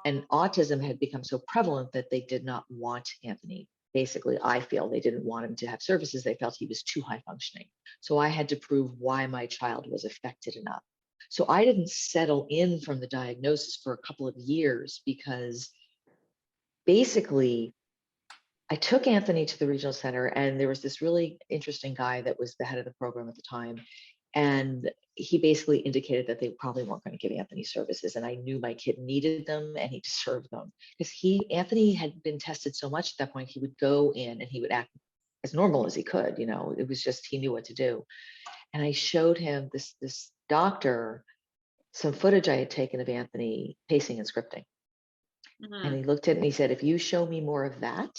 And autism had become so prevalent that they did not want Anthony. Basically, I feel they didn't want him to have services. They felt he was too high functioning. So I had to prove why my child was affected enough. So I didn't settle in from the diagnosis for a couple of years because basically I took Anthony to the regional center, and there was this really interesting guy that was the head of the program at the time. And he basically indicated that they probably weren't going to give Anthony services. And I knew my kid needed them and he deserved them because Anthony had been tested so much at that point, he would go in and he would act as normal as he could. It was just, he knew what to do. And I showed him this doctor some footage I had taken of Anthony pacing and scripting. And he looked at it and he said, if you show me more of that,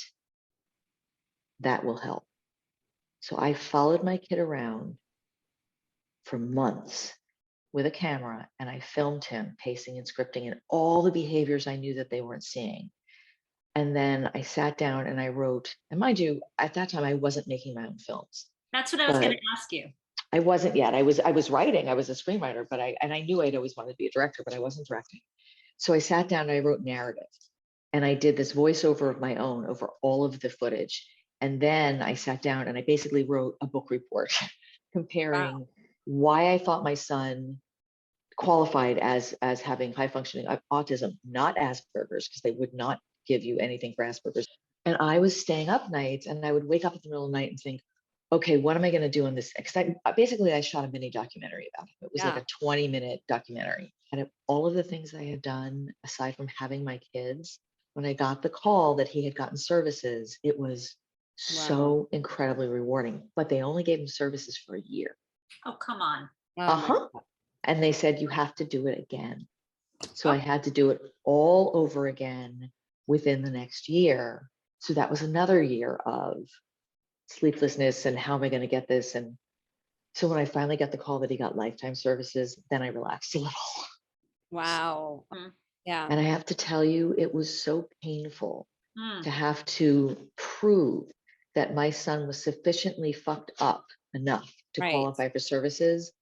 that will help. So I followed my kid around for months with a camera and I filmed him pacing and scripting and all the behaviors I knew that they weren't seeing. And then I sat down and I wrote, and mind you, at that time I wasn't making my own films. That's what I was going to ask you. I wasn't yet. I was writing, I was a screenwriter, but I knew I'd always wanted to be a director, but I wasn't directing. So I sat down and I wrote narrative and I did this voiceover of my own over all of the footage. And then I sat down and I basically wrote a book report comparing why I thought my son qualified as having high functioning autism, not Asperger's, because they would not give you anything for Asperger's. And I was staying up nights and I would wake up in the middle of the night and think, okay, what am I going to do in this? Because basically I shot a mini documentary about him. It was like a 20-minute documentary. And all of the things I had done, aside from having my kids, when I got the call that he had gotten services, it was so incredibly rewarding. But they only gave him services for a year. Oh, come on. And they said, you have to do it again. So I had to do it all over again within the next year. So that was another year of sleeplessness and how am I going to get this? And so when I finally got the call that he got lifetime services, then I relaxed a little. Wow. Yeah. And I have to tell you, it was so painful to have to prove that my son was sufficiently fucked up enough to qualify for services.